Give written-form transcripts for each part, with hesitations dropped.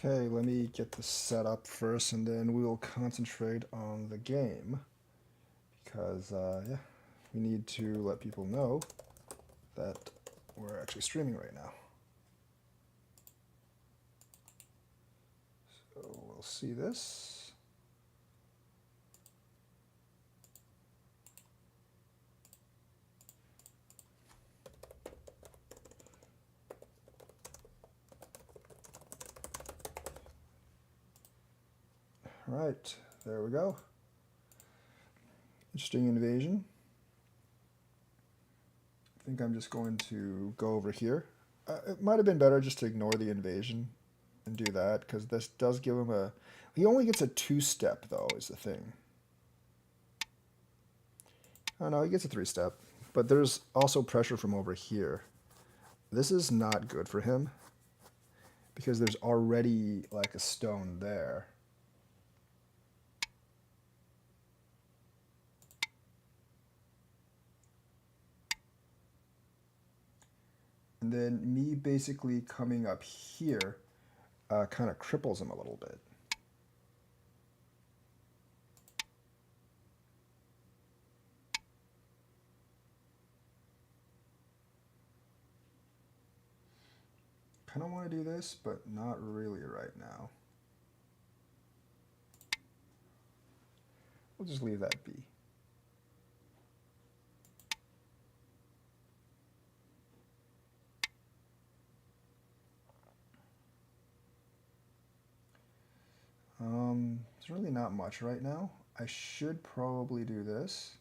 Okay, let me get this set up first and then we will concentrate on the game because, yeah, we need to let people know that we're actually streaming right now. So we'll see this. All right, there we go. Interesting invasion. I think I'm just going to go over here. It might have been better just to ignore the invasion and do that because this does give him a... He only gets a two-step though is the thing. Oh no, he gets a three-step. But there's also pressure from over here. This is not good for him because there's already like a stone there. And then me basically coming up here kind of cripples him a little bit. Kind of want to do this, but not really right now. We'll just leave that be. There's really not much right now. I should probably do this.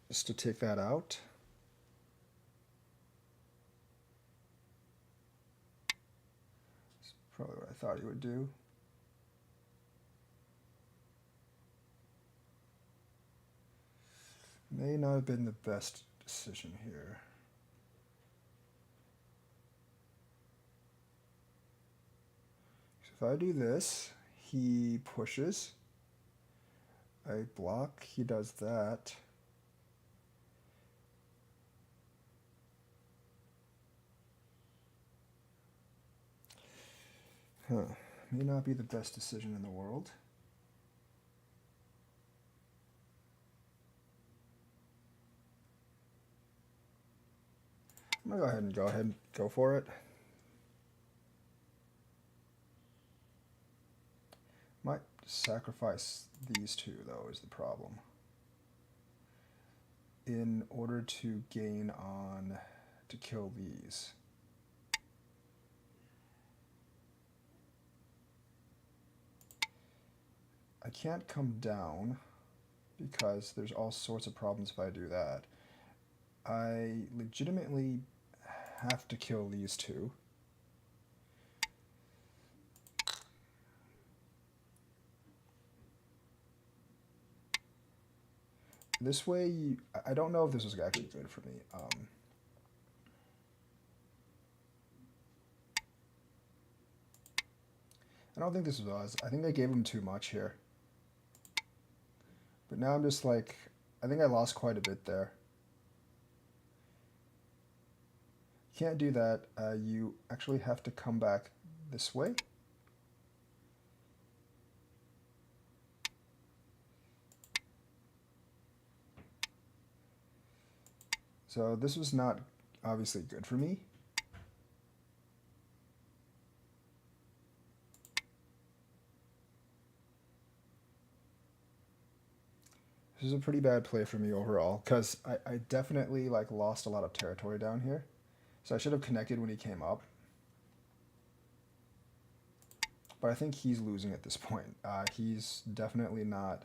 Just to take that out. That's probably what I thought he would do. May not have been the best decision here. So if I do this, he pushes. I block, he does that. Huh. May not be the best decision in the world. I'm gonna go ahead and go for it. Might sacrifice these two though is the problem. In order to gain on to kill these. I can't come down because there's all sorts of problems if I do that. I legitimately have to kill these two. This way, I don't know if this was actually good for me. I don't think this was. I think I gave him too much here. But now I'm just like, I think I lost quite a bit there. Can't do that. You actually have to come back this way. So this was not obviously good for me. This is a pretty bad play for me overall because I definitely like lost a lot of territory down here. So I should have connected when he came up. But I think he's losing at this point. He's definitely not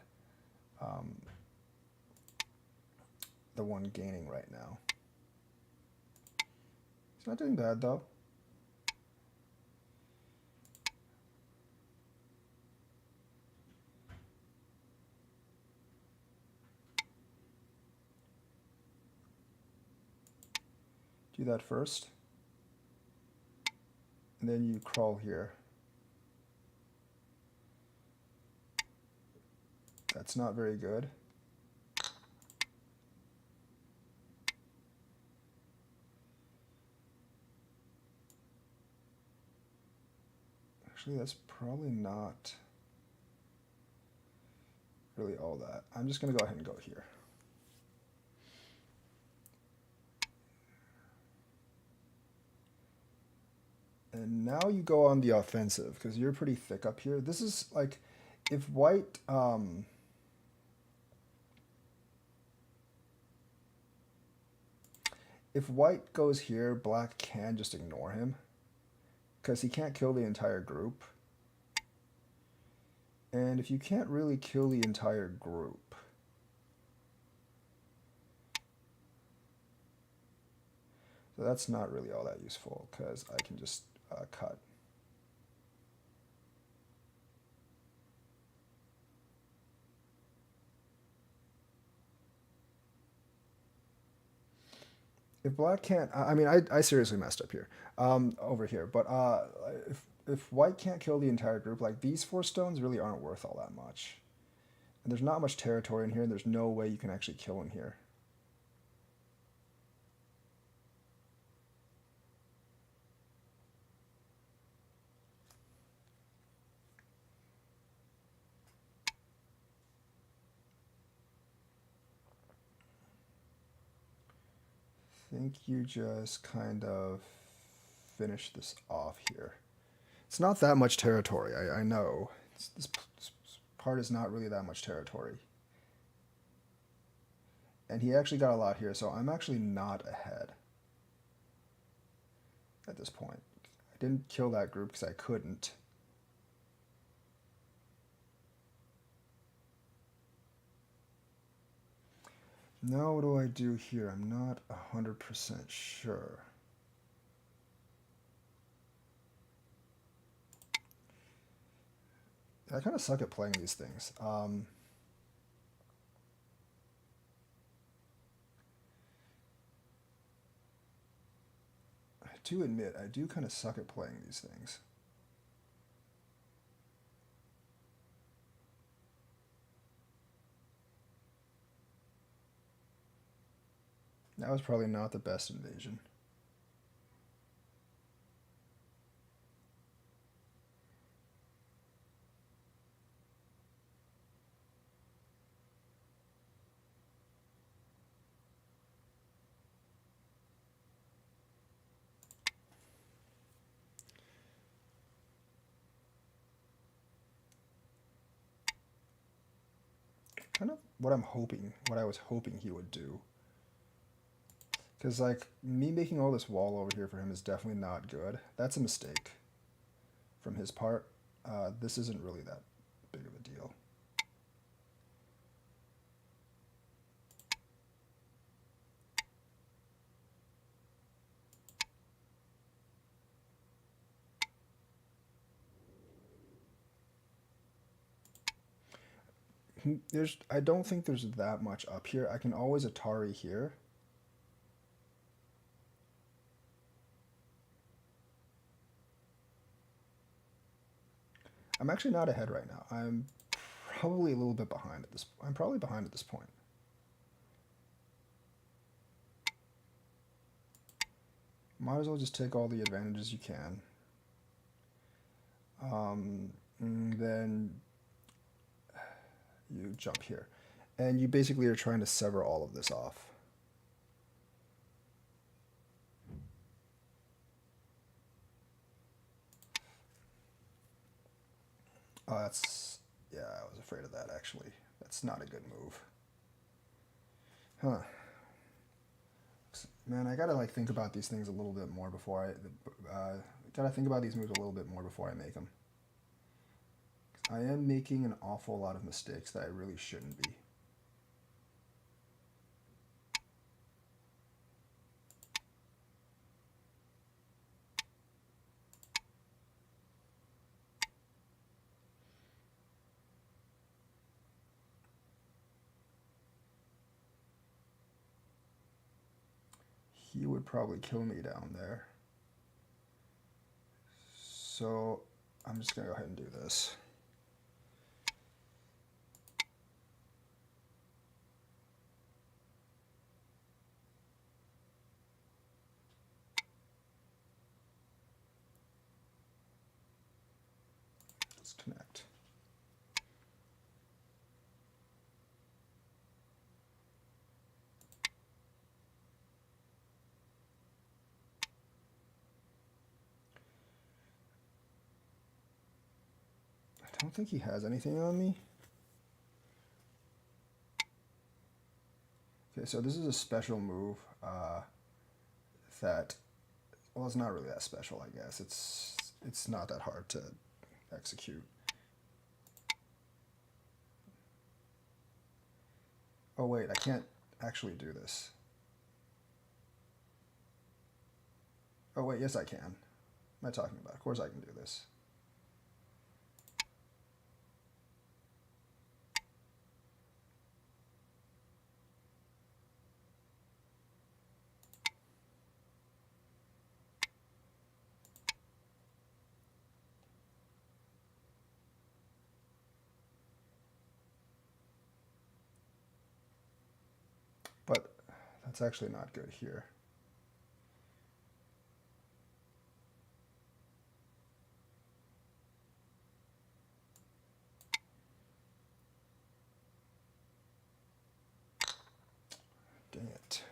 the one gaining right now. He's not doing bad though. Do that first. And then you crawl here. That's not very good. Actually, that's probably not really all that. I'm just going to go ahead and go here. And now you go on the offensive because you're pretty thick up here. This is like if white if white goes here, black can just ignore him because he can't kill the entire group. And if you can't really kill the entire group, so that's not really all that useful because I can just cut. If black can't, I mean, I seriously messed up here, over here. But if white can't kill the entire group, like these 4 stones really aren't worth all that much. And there's not much territory in here, and there's no way you can actually kill in here. I think you just kind of finish this off here. It's not that much territory, I know. This part is not really that much territory. And he actually got a lot here, so I'm actually not ahead at this point. I didn't kill that group because I couldn't. Now what do I do here? I'm not 100% sure. I kind of suck at playing these things. I do admit, I do kind of suck at playing these things. That was probably not the best invasion. Kind of what I was hoping he would do. Because, like, me making all this wall over here for him is definitely not good. That's a mistake from his part. This isn't really that big of a deal. I don't think there's that much up here. I can always Atari here. I'm actually not ahead right now. I'm probably a little bit behind at this. I'm probably behind at this point. Might as well just take all the advantages you can. Then you jump here. And you basically are trying to sever all of this off. Oh, that's... Yeah, I was afraid of that, actually. That's not a good move. Huh. Man, I gotta, like, think about these things a little bit more before gotta think about these moves a little bit more before I make them. I am making an awful lot of mistakes that I really shouldn't be. He would probably kill me down there. So I'm just gonna go ahead and do this. connect. I don't think he has anything on me. Okay, so this is a special move that, well, it's not really that special, I guess. It's not that hard to execute. Oh wait, I can't actually do this. Oh wait, yes I can. What am I talking about? Of course I can do this. But that's actually not good here. Dang it.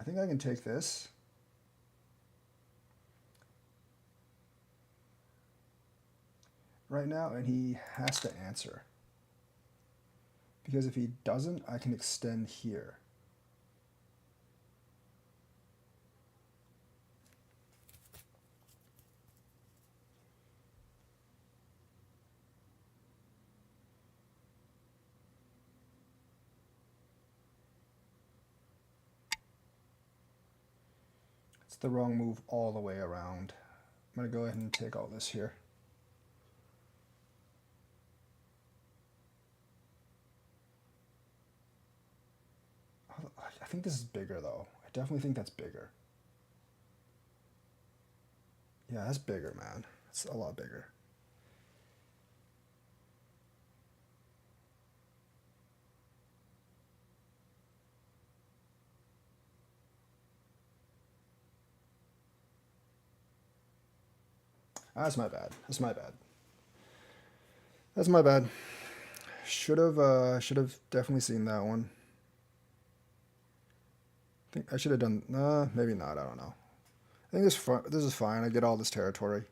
I think I can take this. Right now, and he has to answer. Because if he doesn't, I can extend here. It's the wrong move all the way around. I'm going to go ahead and take all this here. I think this is bigger though. I definitely think that's bigger. Yeah, that's bigger, man. It's a lot bigger. That's my bad. That's my bad. That's my bad. Should have definitely seen that one. I think I should have done. Maybe not. I don't know. I think this is fine. I get all this territory.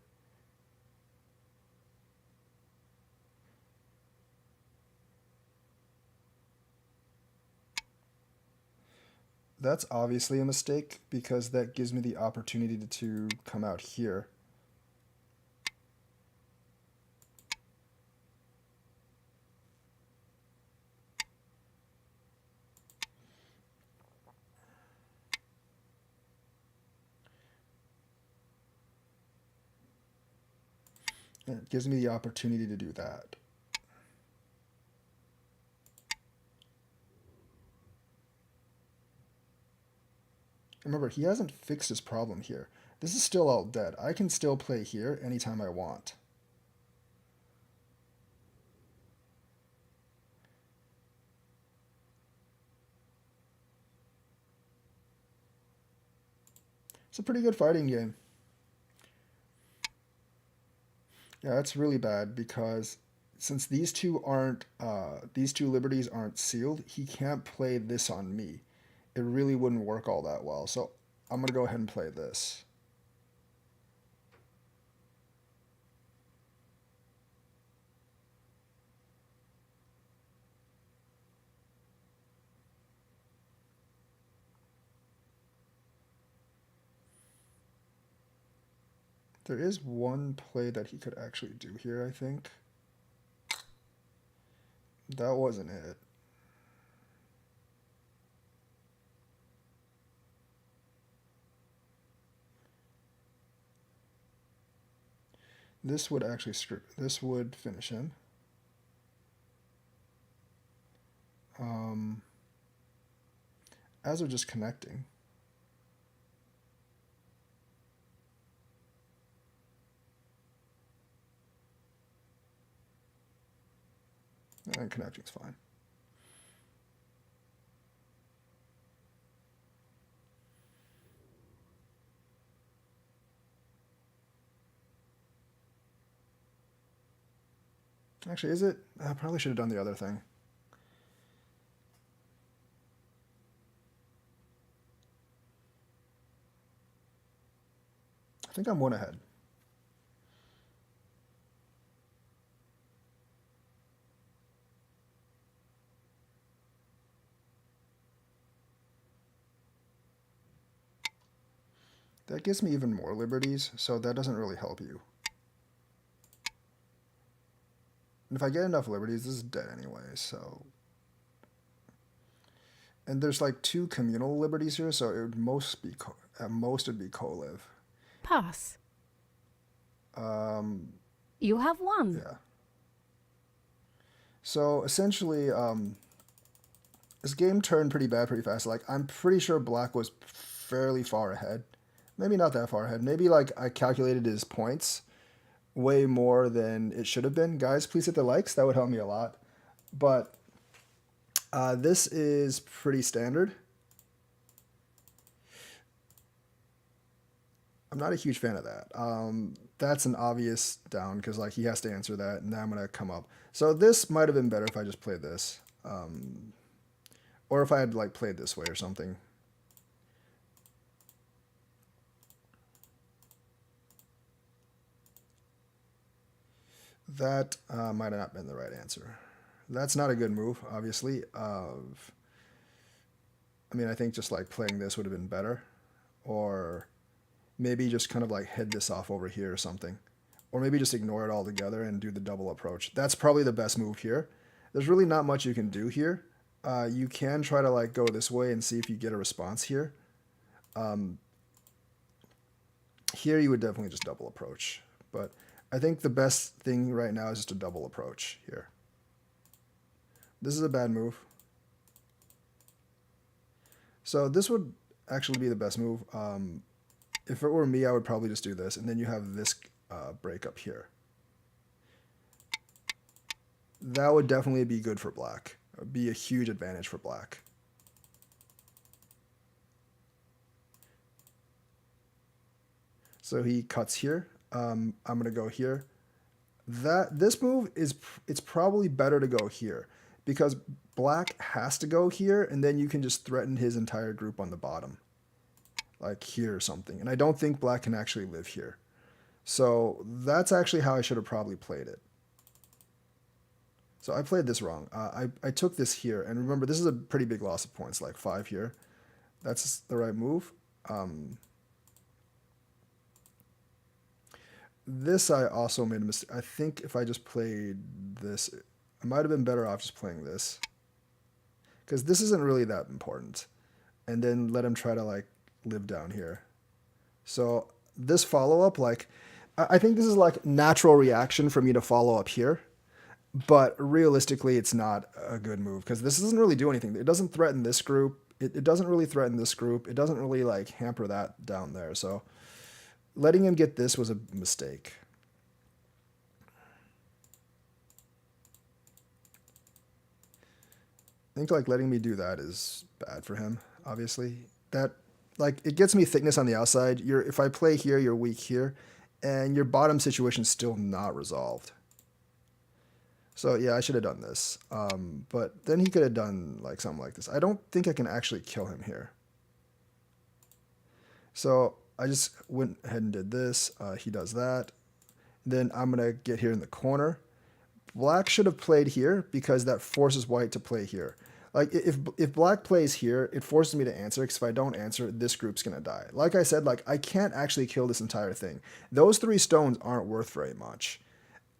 That's obviously a mistake because that gives me the opportunity to come out here. And it gives me the opportunity to do that. Remember, he hasn't fixed his problem here. This is still all dead. I can still play here anytime I want. It's a pretty good fighting game. Yeah, that's really bad because since these two liberties aren't sealed, he can't play this on me. It really wouldn't work all that well. So I'm gonna go ahead and play this. There is one play that he could actually do here, I think. That wasn't it. This would actually this would finish him. As we're just connecting. And connecting's fine. Actually, is it? I probably should have done the other thing. I think I'm one ahead. That gives me even more liberties, so that doesn't really help you. And if I get enough liberties, this is dead anyway, so... And there's like 2 communal liberties here, so it would at most it'd be co-live. Pass. Um, You have won. yeah. So essentially, this game turned pretty bad pretty fast. Like, I'm pretty sure black was fairly far ahead. Maybe not that far ahead. Maybe like I calculated his points way more than it should have been. Guys, please hit the likes. That would help me a lot. But this is pretty standard. I'm not a huge fan of that. That's an obvious down because like he has to answer that, and now I'm gonna come up. So this might have been better if I just played this, or if I had like played this way or something. That might have not been the right answer. That's not a good move, obviously. I mean, I think just like playing this would have been better, or maybe just kind of like head this off over here or something. Or maybe just ignore it altogether and do the double approach. That's probably the best move here. There's really not much you can do here. You can try to like go this way and see if you get a response here. Here you would definitely just double approach. But I think the best thing right now is just a double approach here. This is a bad move. So this would actually be the best move. If it were me, I would probably just do this, and then you have this break up here. That would definitely be good for black. It would be a huge advantage for black. So he cuts here. I'm gonna go here. This move it's probably better to go here because black has to go here, and then you can just threaten his entire group on the bottom, like here or something. And I don't think black can actually live here. So that's actually how I should have probably played it. So I played this wrong. I took this here, and remember, this is a pretty big loss of points, like 5 here. That's the right move. This I also made a mistake. I think if I just played this, I might have been better off just playing this. Because this isn't really that important. And then let him try to, like, live down here. So this follow-up, like, I think this is, like, natural reaction for me to follow up here. But realistically, it's not a good move. Because this doesn't really do anything. It doesn't threaten this group. It doesn't really threaten this group. It doesn't really, like, hamper that down there. So letting him get this was a mistake. I think like letting me do that is bad for him, obviously. That like it gets me thickness on the outside. If I play here, you're weak here, and your bottom situation's still not resolved. So yeah, I should have done this. But then he could have done like something like this. I don't think I can actually kill him here. So I just went ahead and did this. He does that. Then I'm going to get here in the corner. Black should have played here because that forces white to play here. Like if black plays here, it forces me to answer because if I don't answer, this group's going to die. Like I said, like I can't actually kill this entire thing. Those 3 stones aren't worth very much.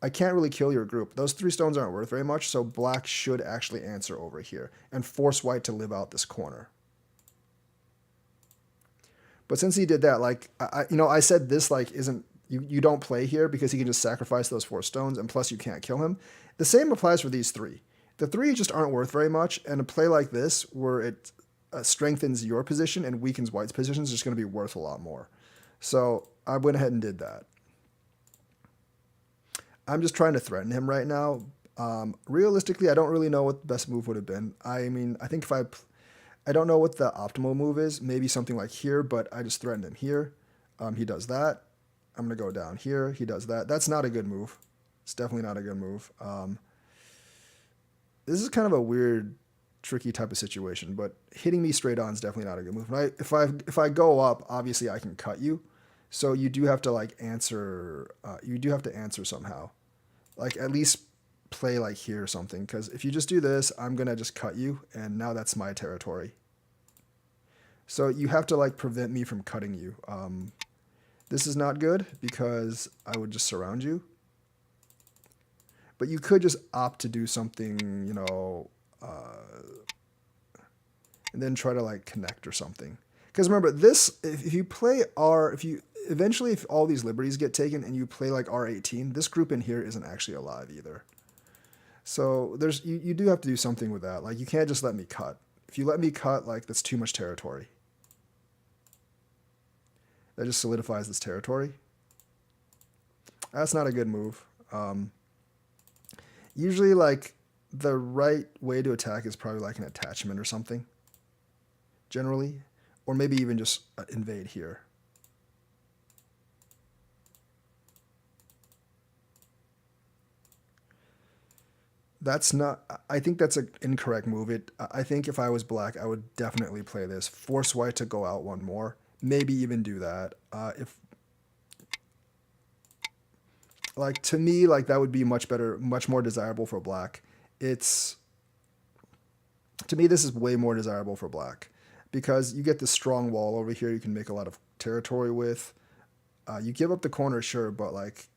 I can't really kill your group. Those 3 stones aren't worth very much, so black should actually answer over here and force white to live out this corner. But since he did that, like I said this like isn't you don't play here because he can just sacrifice those 4 stones, and plus you can't kill him. The same applies for these 3. The 3 just aren't worth very much, and a play like this where it strengthens your position and weakens white's position is just going to be worth a lot more. So I went ahead and did that. I'm just trying to threaten him right now. Realistically, I don't really know what the best move would have been. I mean, I think I don't know what the optimal move is. Maybe something like here, but I just threatened him here. He does that. I'm going to go down here. He does that. That's not a good move. It's definitely not a good move. This is kind of a weird, tricky type of situation, but hitting me straight on is definitely not a good move. If I go up, obviously I can cut you. So you do have to like answer. You do have to answer somehow. Like at least play like here or something. Because if you just do this, I'm gonna just cut you, and now that's my territory. So you have to like prevent me from cutting you. This is not good because I would just surround you. But you could just opt to do something, you know, and then try to like connect or something. Because remember, this, if you play if all these liberties get taken and you play like R18, this group in here isn't actually alive either. So you do have to do something with that. Like you can't just let me cut. If you let me cut, like that's too much territory. That just solidifies this territory. That's not a good move. Usually like the right way to attack is probably like an attachment or something. Generally. Or maybe even just invade here. That's not, I think that's an incorrect move. I think if I was black, I would definitely play this. Force white to go out one more. Maybe even do that. Like to me, like that would be much better, much more desirable for black. To me, this is way more desirable for black because you get this strong wall over here. You can make a lot of territory with. You give up the corner, sure, but like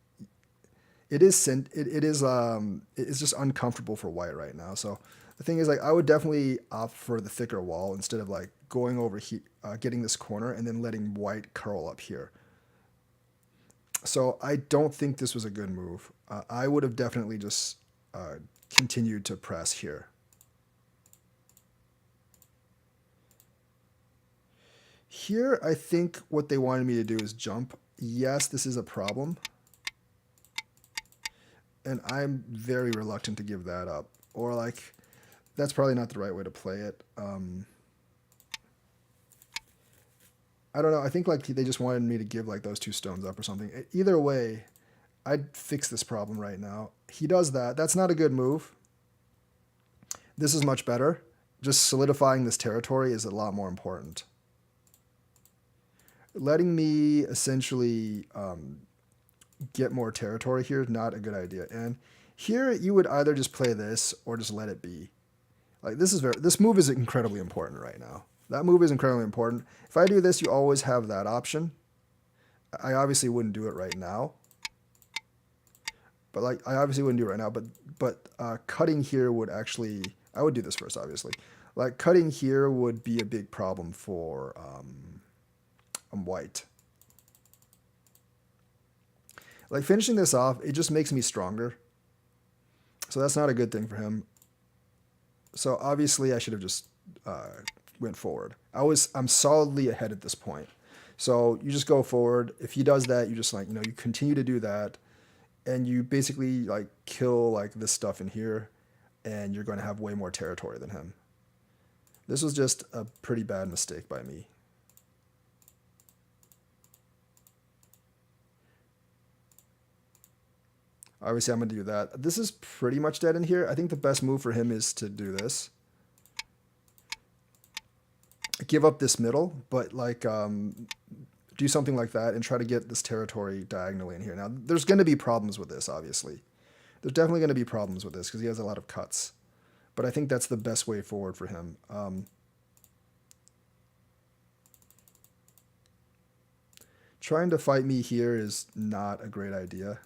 it's just uncomfortable for white right now. So the thing is, like, I would definitely opt for the thicker wall instead of like going over here, getting this corner and then letting white curl up here. So I don't think this was a good move. I would have definitely just continued to press here. Here, I think what they wanted me to do is jump. Yes, this is a problem. And I'm very reluctant to give that up. Or like, that's probably not the right way to play it. I don't know. I think like they just wanted me to give like those two stones up or something. Either way, I'd fix this problem right now. He does that. That's not a good move. This is much better. Just solidifying this territory is a lot more important. Letting me essentially get more territory here, not a good idea. And here you would either just play this or just let it be. Like this move is incredibly important right now. That move is incredibly important. If I do this, you always have that option. I obviously wouldn't do it right now. But like I obviously wouldn't do it right now, but cutting here would actually, I would do this first obviously. Like cutting here would be a big problem for white. Like finishing this off, it just makes me stronger. So that's not a good thing for him. So obviously I should have just went forward. I'm solidly ahead at this point. So you just go forward. If he does that, you just like, you continue to do that. And you basically like kill like this stuff in here. And you're going to have way more territory than him. This was just a pretty bad mistake by me. Obviously, I'm going to do that. This is pretty much dead in here. I think the best move for him is to do this. Give up this middle, but like do something like that and try to get this territory diagonally in here. Now, there's going to be problems with this, obviously. There's definitely going to be problems with this because he has a lot of cuts. But I think that's the best way forward for him. Trying to fight me here is not a great idea.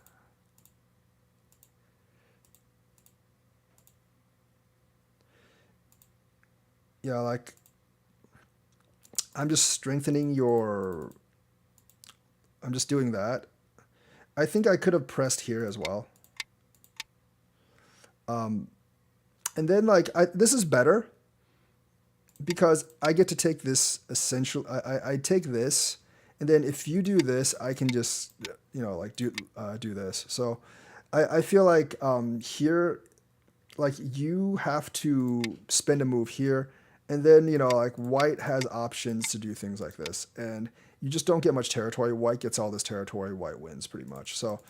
Yeah, like, I'm just strengthening I'm just doing that. I think I could have pressed here as well. And then, like, this is better because I get to take this I take this, and then if you do this, I can just, like, do this. So I feel like here, like you have to spend a move here, and then like white has options to do things like this, and you just don't get much territory. White gets all this territory, white wins pretty much. So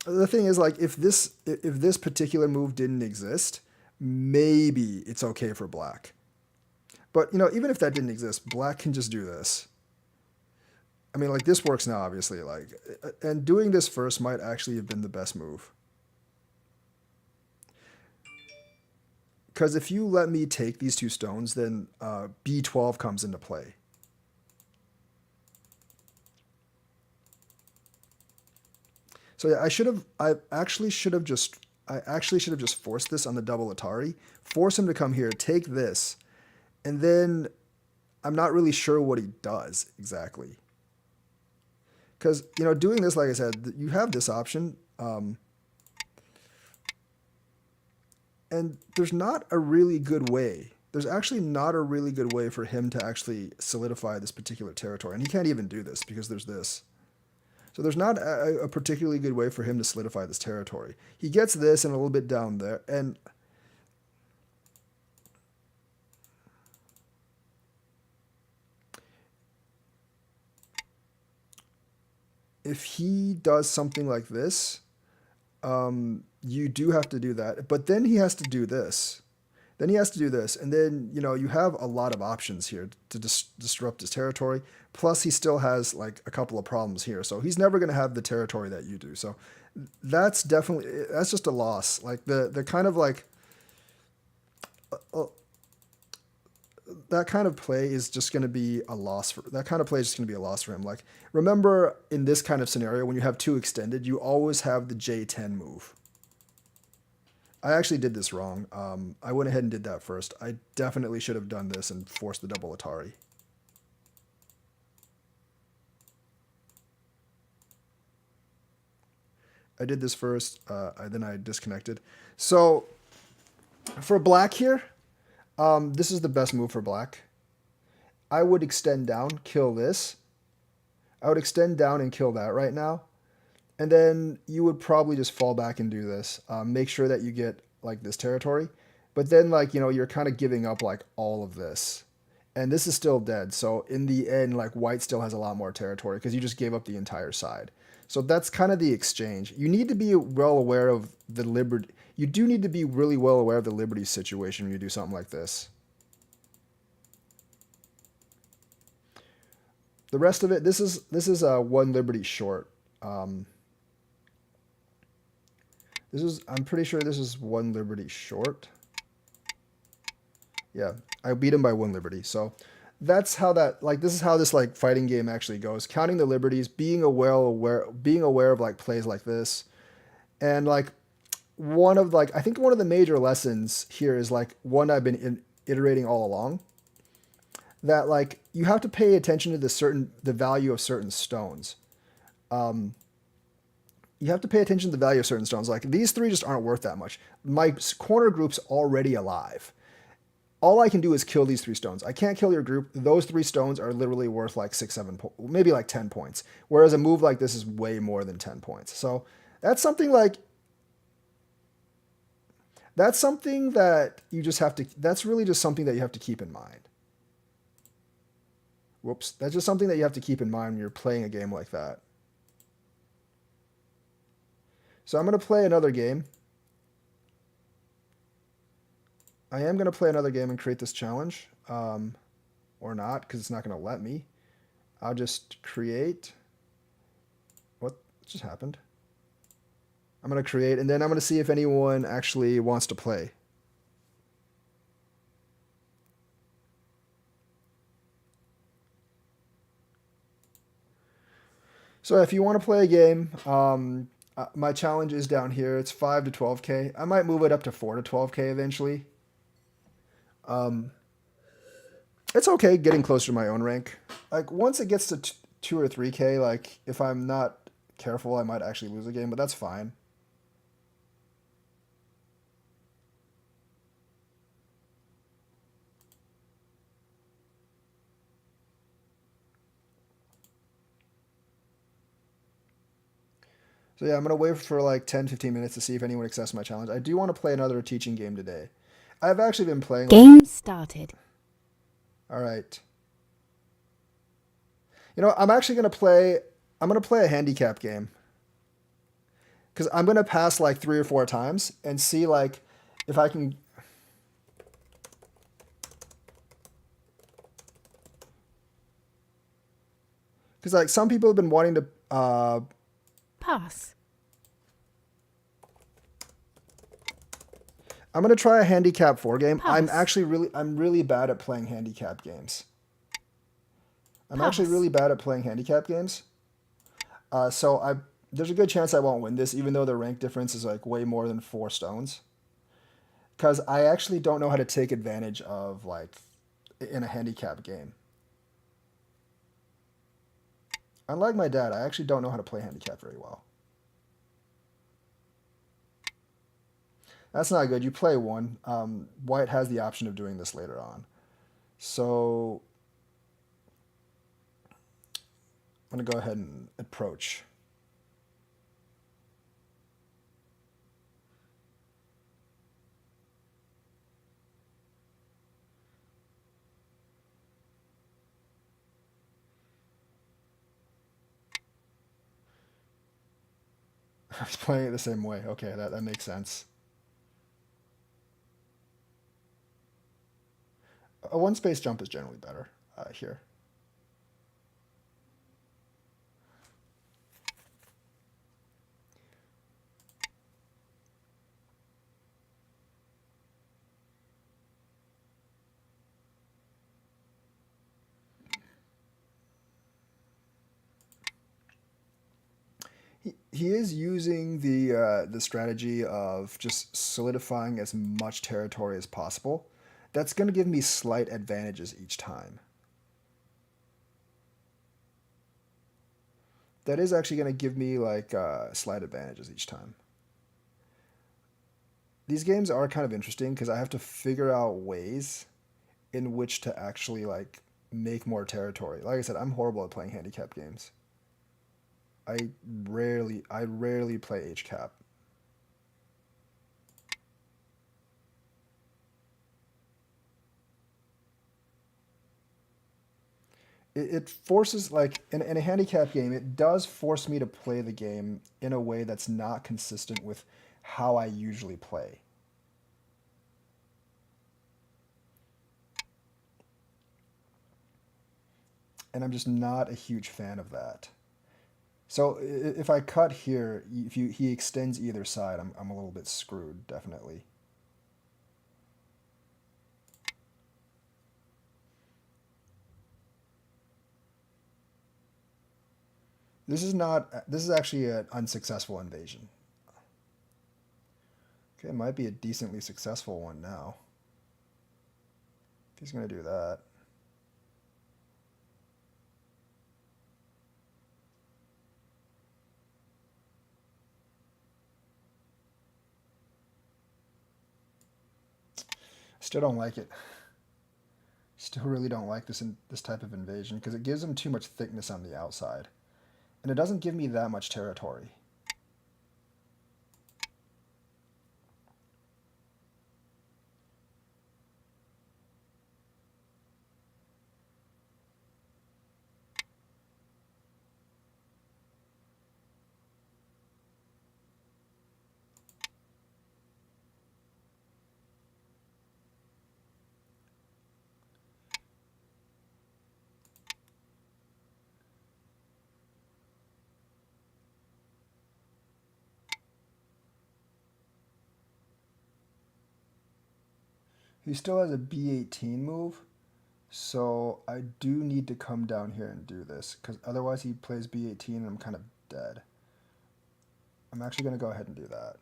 the thing is, like, if this particular move didn't exist, maybe it's okay for black. But even if that didn't exist, black can just do this. I mean, like, this works now, obviously, like, and doing this first might actually have been the best move. Because if you let me take these two stones, then B12 comes into play. So yeah, I actually should have just forced this on the double Atari, force him to come here, take this, and then I'm not really sure what he does exactly. Because doing this, like I said, you have this option, and there's not a really good way. There's actually not a really good way for him to actually solidify this particular territory, and he can't even do this because there's this. So there's not a particularly good way for him to solidify this territory. He gets this and a little bit down there, and if he does something like this, you do have to do that. But then he has to do this. Then he has to do this, and then you have a lot of options here to disrupt his territory. Plus, he still has like a couple of problems here, so he's never going to have the territory that you do. So that's just a loss. Like the kind of like that kind of play is just going to be a loss for that kind of play is just going to be a loss for him. Like, remember in this kind of scenario when you have two extended, you always have the J10 move. I actually did this wrong. I went ahead and did that first. I definitely should have done this and forced the double Atari. I did this first, then I disconnected. So for black here, this is the best move for black. I would extend down, kill this. I would extend down and kill that right now. And then you would probably just fall back and do this. Make sure that you get like this territory. But then like, you're kind of giving up like all of this. And this is still dead. So in the end, like white still has a lot more territory because you just gave up the entire side. So that's kind of the exchange. You need to be well aware of the liberty. You do need to be really well aware of the liberty situation when you do something like this. The rest of it, this is one liberty short. I'm pretty sure this is one liberty short. Yeah, I beat him by one liberty. So that's how this is how this like fighting game actually goes. Counting the liberties, being aware of like plays like this. And like I think one of the major lessons here is like one I've been iterating all along, that like you have to pay attention to the value of certain stones. You have to pay attention to the value of certain stones. Like these three just aren't worth that much. My corner group's already alive. All I can do is kill these three stones. I can't kill your group. Those three stones are literally worth like 6, 7, maybe like 10 points. Whereas a move like this is way more than 10 points. So that's something that you just have to, that's really just something that you have to keep in mind. Whoops. That's just something that you have to keep in mind when you're playing a game like that. So I'm going to play another game. I am going to play another game and create this challenge. Or not, because it's not going to let me. I'll just create. What just happened? I'm going to create, and then I'm going to see if anyone actually wants to play. So if you want to play a game, my challenge is down here. It's 5 to 12K. I might move it up to 4 to 12K eventually. It's okay getting closer to my own rank. Like once it gets to 2 or 3K, like if I'm not careful, I might actually lose a game, but that's fine. So yeah, I'm gonna wait for like 10, 15 minutes to see if anyone accepts my challenge. I do want to play another teaching game today. I've actually been playing. Game started. All right. You know, I'm actually gonna play. I'm gonna play a handicap game because I'm gonna pass like 3 or 4 times and see like if I can. Because like some people have been wanting to. Pass. I'm gonna try a handicap 4 game. Pass. I'm really bad at playing handicap games. I'm actually Pass. really bad at playing handicap games. So there's a good chance I won't win this, even though the rank difference is like way more than 4 stones. Because I actually don't know how to take advantage of like in a handicap game. Unlike my dad, I actually don't know how to play handicap very well. That's not good. You play one. White has the option of doing this later on. So I'm going to go ahead and approach. I was playing it the same way. Okay, that makes sense. A one space jump is generally better here. He is using the strategy of just solidifying as much territory as possible. That's going to give me slight advantages each time. That is actually going to give me like slight advantages each time. These games are kind of interesting because I have to figure out ways in which to actually like make more territory. Like I said, I'm horrible at playing handicap games. I rarely play HCAP. It forces like in a handicap game, it does force me to play the game in a way that's not consistent with how I usually play. And I'm just not a huge fan of that. So if I cut here, if he extends either side, I'm a little bit screwed, definitely. This is actually an unsuccessful invasion. Okay, it might be a decently successful one now. If he's going to do that. Still don't like it. Still really don't like this type of invasion because it gives him too much thickness on the outside. And it doesn't give me that much territory. He still has a B18 move, so I do need to come down here and do this, because otherwise he plays B18 and I'm kind of dead. I'm actually going to go ahead and do that.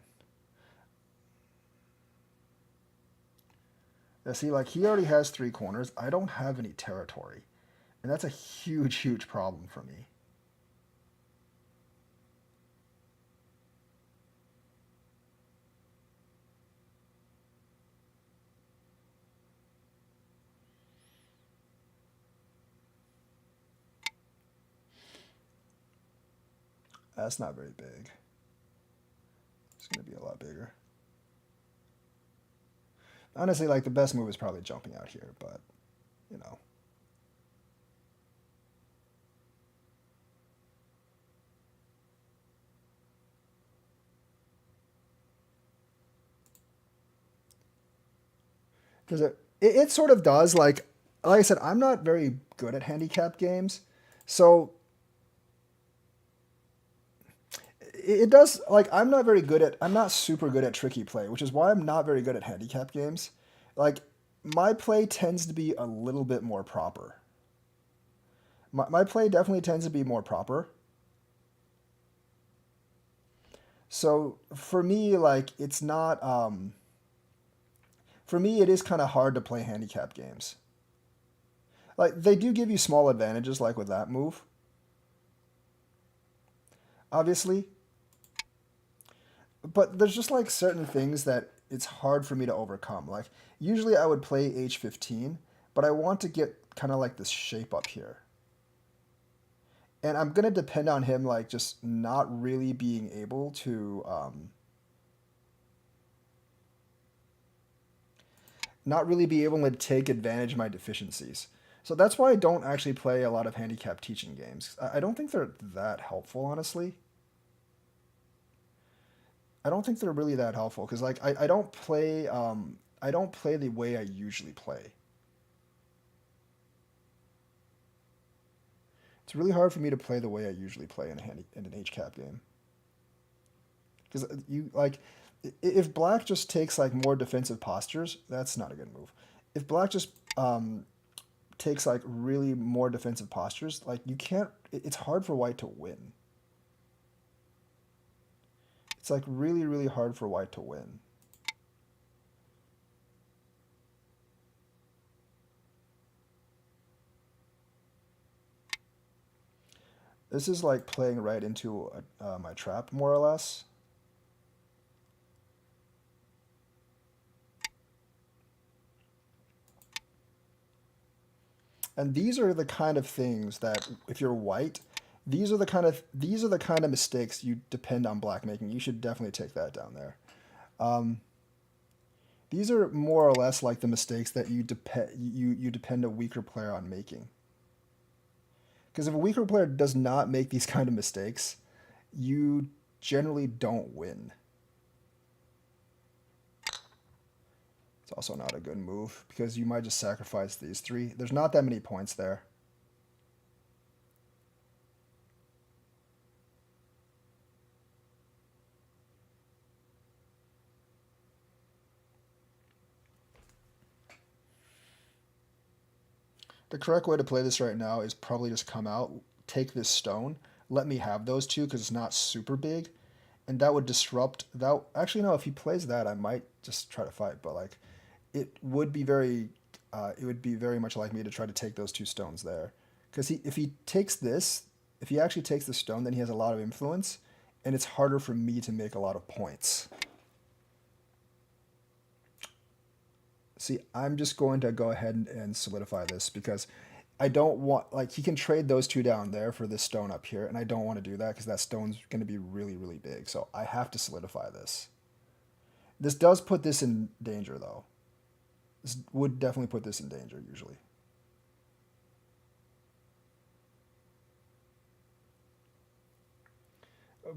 Yeah, see, like he already has 3 corners. I don't have any territory, and that's a huge, huge problem for me. That's not very big. going to be a lot bigger. Honestly, like the best move is probably jumping out here, but you know. Because it sort of does, like I said, I'm not very good at handicap games, so it does, like, I'm not super good at tricky play, which is why I'm not very good at handicap games. Like, my play tends to be a little bit more proper. My play definitely tends to be more proper. So for me, like, it's not, for me, it is kind of hard to play handicap games. Like, they do give you small advantages, like with that move, obviously, but there's just like certain things that it's hard for me to overcome. Like usually I would play h15, but I want to get kind of like this shape up here. And I'm going to depend on him like just not really being able to not really be able to take advantage of my deficiencies. So that's why I don't actually play a lot of handicap teaching games. I don't think they're that helpful, honestly. I don't think they're really that helpful because like I don't play the way I usually play. It's really hard for me to play the way I usually play in an HCAP game because you like if black just takes like more defensive postures, that's not a good move. If black just takes like really more defensive postures, like you can't. It's hard for white to win. It's like really hard for white to win. This is like playing right into my trap, more or less. And these are the kind of things that, if you're white, these are the kind of mistakes you depend on black making. You should definitely take that down there. Um, these are more or less like the mistakes that you depend a weaker player on making. Because if a weaker player does not make these kind of mistakes, you generally don't win. It's also not a good move because you might just sacrifice these three. There's not that many points there. The correct way to play this right now is probably just come out, take this stone, let me have those two because it's not super big, and that would disrupt that. Actually, no. If he plays that, I might just try to fight, but like, it would be very much like me to try to take those two stones there, because if he takes this, if he actually takes the stone, then he has a lot of influence, and it's harder for me to make a lot of points. See, I'm just going to go ahead and solidify this because I don't want, like, he can trade those two down there for this stone up here, and I don't want to do that because that stone's going to be really big. So I have to solidify this. This does put this in danger, though. This would definitely put this in danger, usually.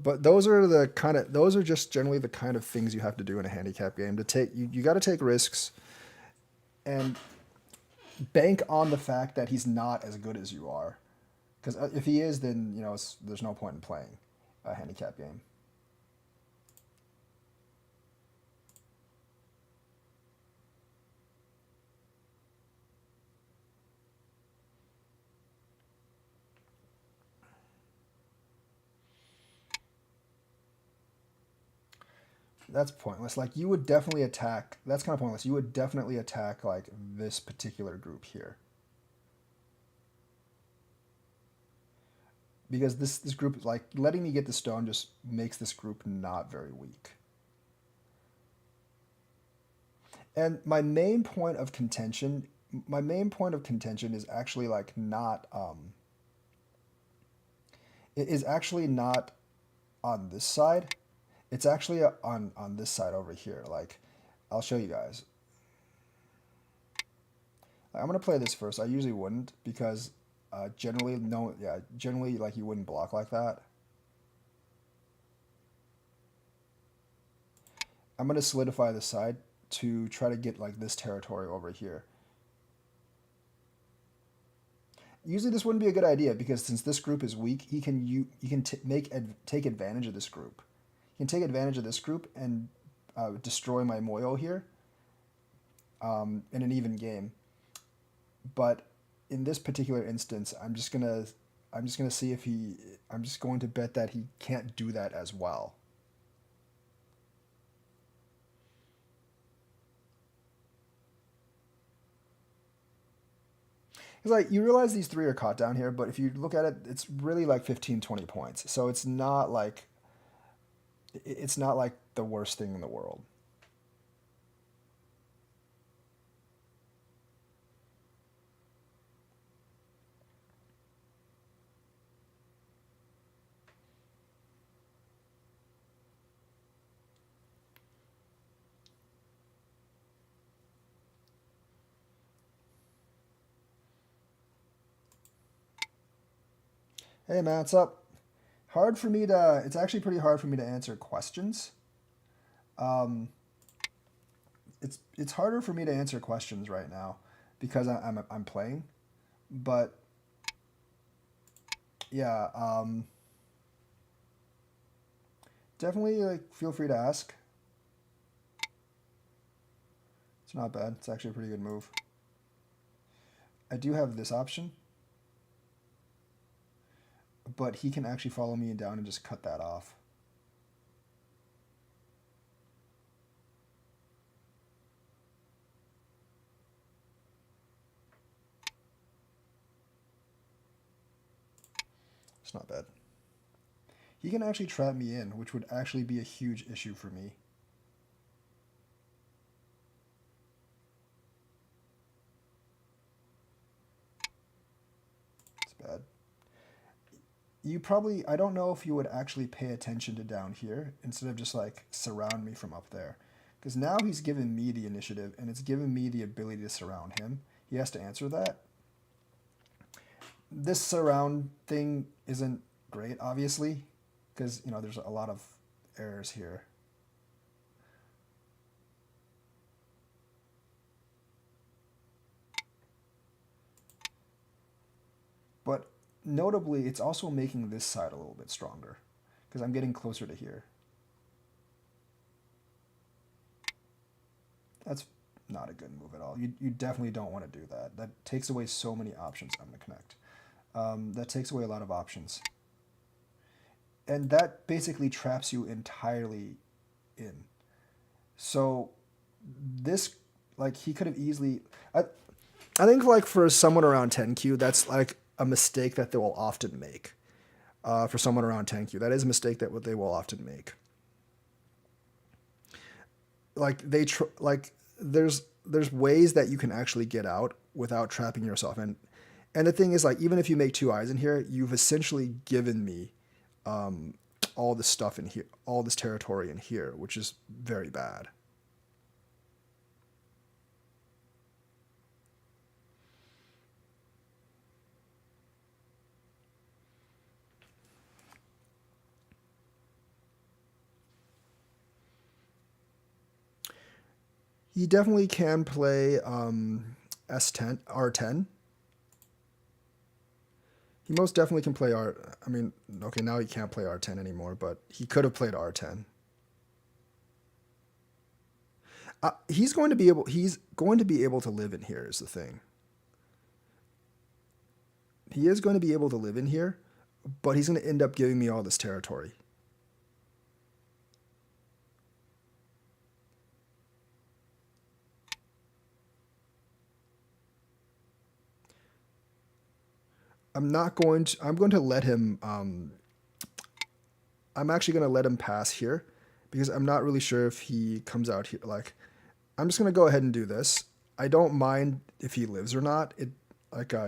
But those are just generally the kind of things you have to do in a handicap game. To take you got to take risks and bank on the fact that he's not as good as you are. Because if he is, then there's no point in playing a handicap game. That's pointless. Like you would definitely attack. That's kind of pointless. You would definitely attack like this particular group here because this group, like letting me get the stone, just makes this group not very weak. And my main point of contention is actually like not it is actually not on this side. It's actually on this side over here. Like, I'll show you guys. I'm gonna play this first. I usually wouldn't because generally no, yeah, generally like you wouldn't block like that. I'm gonna solidify the side to try to get like this territory over here. Usually this wouldn't be a good idea because since this group is weak, he can take advantage of this group. He can take advantage of this group and destroy my Moyo here in an even game. But in this particular instance, I'm just gonna see if he. I'm just going to bet that he can't do that as well. Because like you realize these three are caught down here, but if you look at it, it's really like 15, 20 points. So it's not like the worst thing in the world. Hey man, what's up? Hard for me to. It's actually pretty hard for me to answer questions. Um, it's harder for me to answer questions right now because I'm playing. But yeah, definitely like feel free to ask. It's not bad. It's actually a pretty good move. I do have this option, but he can actually follow me down and just cut that off. It's not bad. He can actually trap me in, which would actually be a huge issue for me. It's bad. You probably, I don't know if you would actually pay attention to down here instead of just like surround me from up there. Because now he's given me the initiative and it's given me the ability to surround him. He has to answer that. This surround thing isn't great, obviously, because, you know, there's a lot of errors here. But notably, it's also making this side a little bit stronger because I'm getting closer to here. That's not a good move at all. You definitely don't want to do that. That takes away so many options. I'm going to connect. That takes away a lot of options. And that basically traps you entirely in. So this, like, he could have easily... I think, like, for someone around 10Q, that's, like, a mistake that they will often make. For someone around 10Q. That is a mistake that they will often make. Like, there's ways that you can actually get out without trapping yourself. And the thing is, like, even if you make two eyes in here, you've essentially given me all this stuff in here, all this territory in here, which is very bad. He definitely can play S10, R10. He most definitely can play R. I mean, okay, now he can't play R10 anymore, but he could have played R10. He's going to be able. He's going to be able to live in here. Is the thing. He is going to be able to live in here, but he's going to end up giving me all this territory. I'm not going to. I'm going to let him. I'm actually going to let him pass here because I'm not really sure if he comes out here. Like, I'm just going to go ahead and do this. I don't mind if he lives or not.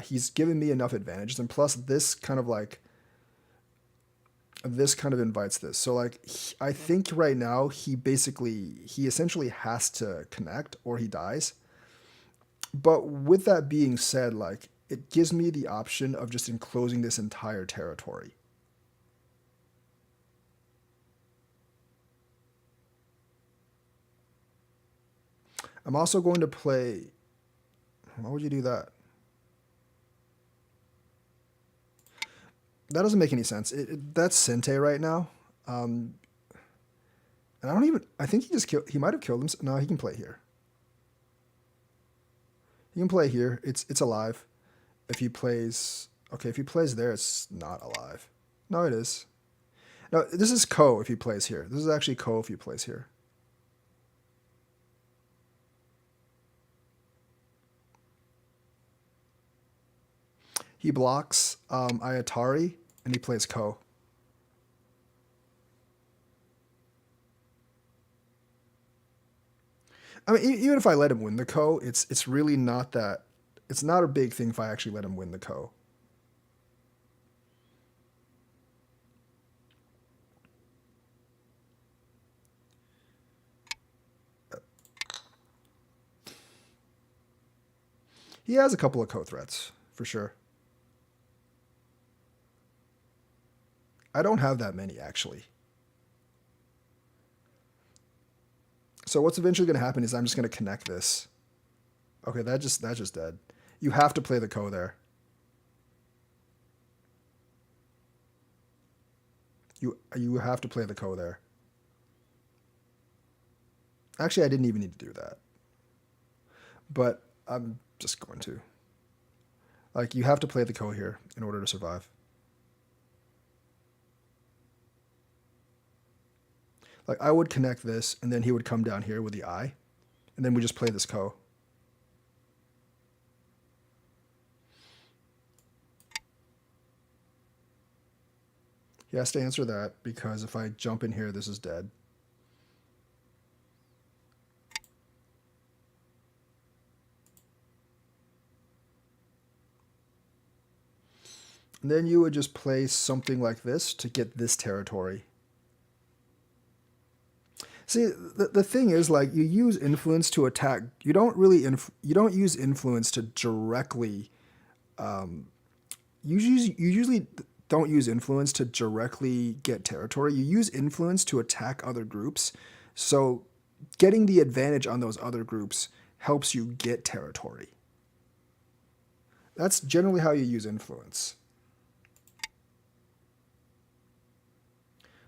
He's given me enough advantages, and plus this kind of like this kind of invites this. So like I think right now he essentially has to connect or he dies. But with that being said, like it gives me the option of just enclosing this entire territory. I'm also going to play. Why would you do that? That doesn't make any sense. That's Sente right now. And I don't even. I think he just killed. He might have killed him. No, he can play here. He can play here. It's alive. If he plays. Okay, if he plays there, it's not alive. No, it is. No, this is Ko if he plays here. This is actually Ko if he plays here. He blocks Ayatari and he plays Ko. I mean, even if I let him win the Ko, it's really not that. It's not a big thing if I actually let him win the Ko. He has a couple of Ko threats, for sure. I don't have that many, actually. So what's eventually going to happen is I'm just going to connect this. Okay, that's just dead. You have to play the Ko there. You have to play the Ko there. Actually, I didn't even need to do that. But I'm just going to. Like, you have to play the Ko here in order to survive. Like, I would connect this, and then he would come down here with the eye, and then we just play this Ko. He has to answer that, because if I jump in here, this is dead. And then you would just play something like this to get this territory. See, the thing is, like, you use influence to attack. You don't really you don't use influence to directly. You usually don't use influence to directly get territory. You use influence to attack other groups. So, getting the advantage on those other groups helps you get territory. That's generally how you use influence.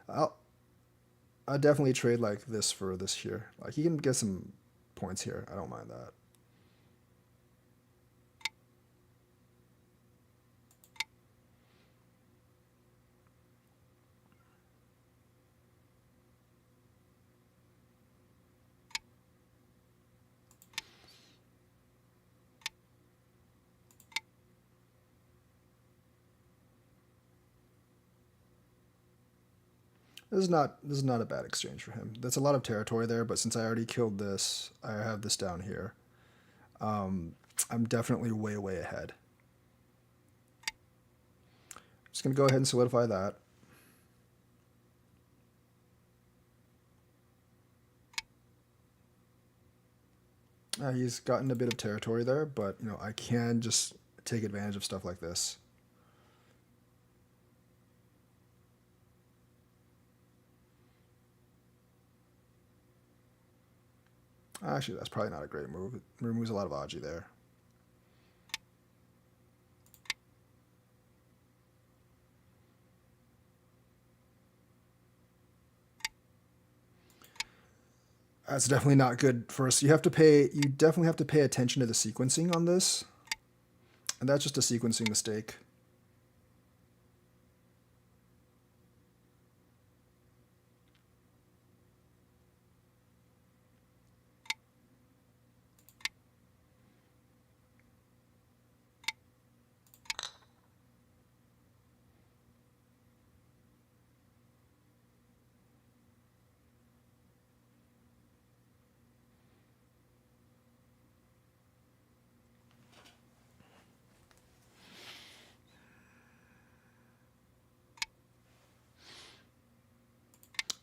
I'll definitely trade like this for this here. Like he can get some points here. I don't mind that. This is not a bad exchange for him. That's a lot of territory there, but since I already killed this, I have this down here. I'm definitely way ahead. Just gonna go ahead and solidify that. He's gotten a bit of territory there, but you know I can just take advantage of stuff like this. Actually, that's probably not a great move. It removes a lot of Aji there. That's definitely not good. First, you definitely have to pay attention to the sequencing on this. And that's just a sequencing mistake.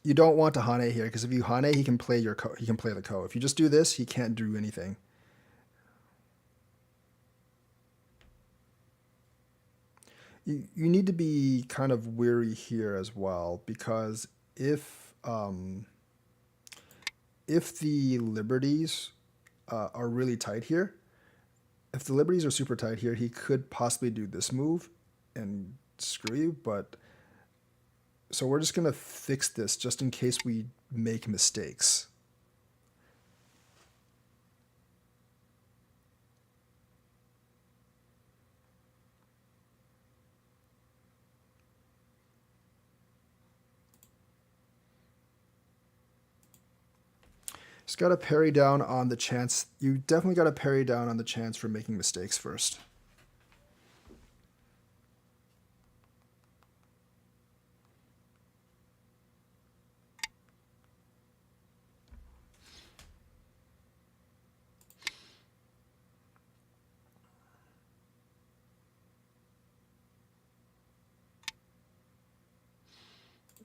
you don't want to Hane here, because if you Hane, he can play your he can play the Ko. If you just do this, he can't do anything. You need to be kind of wary here as well, because if the liberties are really tight here, if the liberties are super tight here, he could possibly do this move and screw you. But so we're just gonna fix this just in case we make mistakes. Just got to parry down on the chance. You definitely got to parry down on the chance for making mistakes first.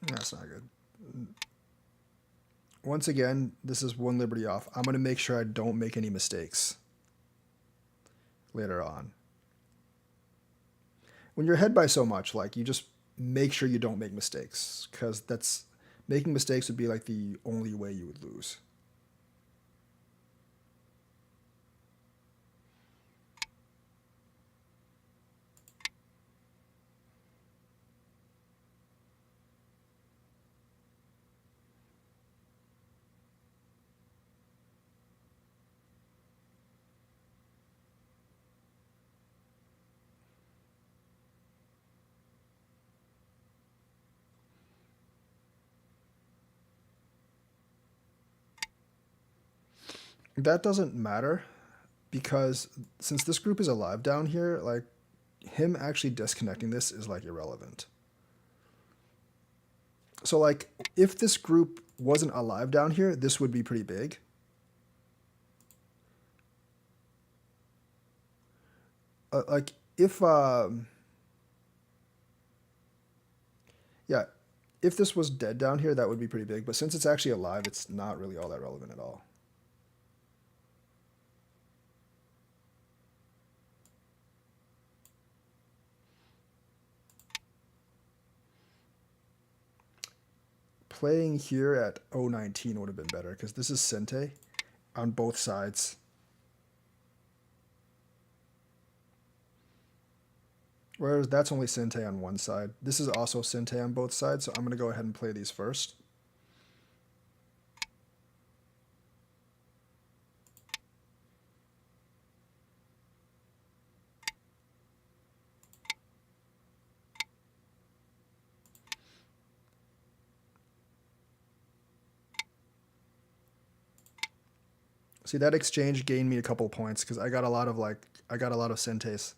That's not good. Once again, this is one liberty off. I'm going to make sure I don't make any mistakes later on. When you're ahead by so much, like, you just make sure you don't make mistakes, because that's making mistakes would be like the only way you would lose. That doesn't matter, because since this group is alive down here, like, him actually disconnecting this is like irrelevant. So like, if this group wasn't alive down here, this would be pretty big. Like, if yeah, if this was dead down here, that would be pretty big. But since it's actually alive, it's not really all that relevant at all. Playing here at 019 would have been better, because this is Sente on both sides. Whereas that's only Sente on one side. This is also Sente on both sides, so I'm going to go ahead and play these first. See, that exchange gained me a couple points, because I got a lot of Sentes.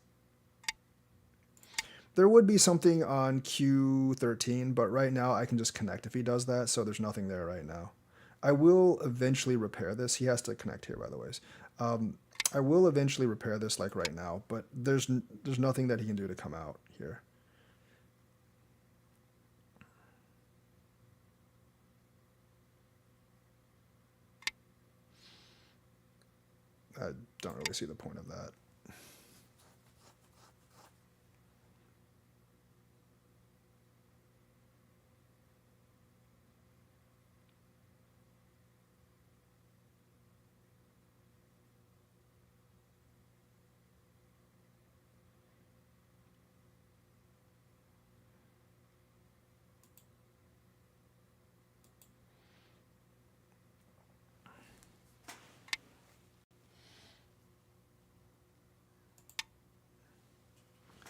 There would be something on Q13, but right now I can just connect if he does that, so there's nothing there right now. I will eventually repair this. He has to connect here, by the way. I will eventually repair this, like, right now, but there's nothing that he can do to come out here. I don't really see the point of that.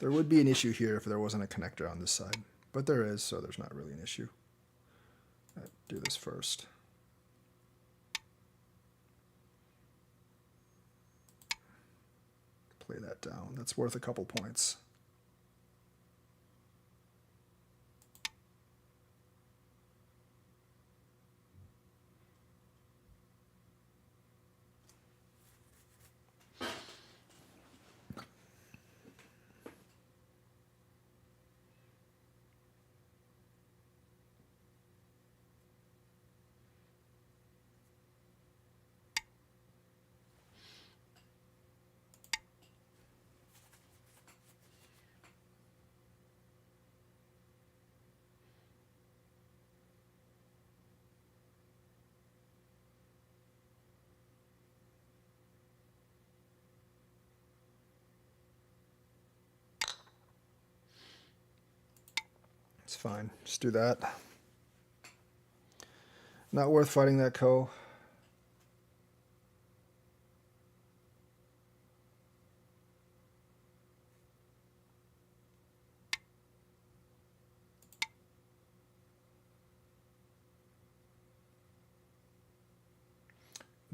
There would be an issue here if there wasn't a connector on this side, but there is, so there's not really an issue. I'll do this first. Play that down. That's worth a couple points. fine. Just do that. Not worth fighting that ko.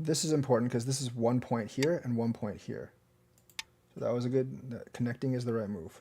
This is important because this is 1 point here and 1 point here. So that was a good, connecting is the right move.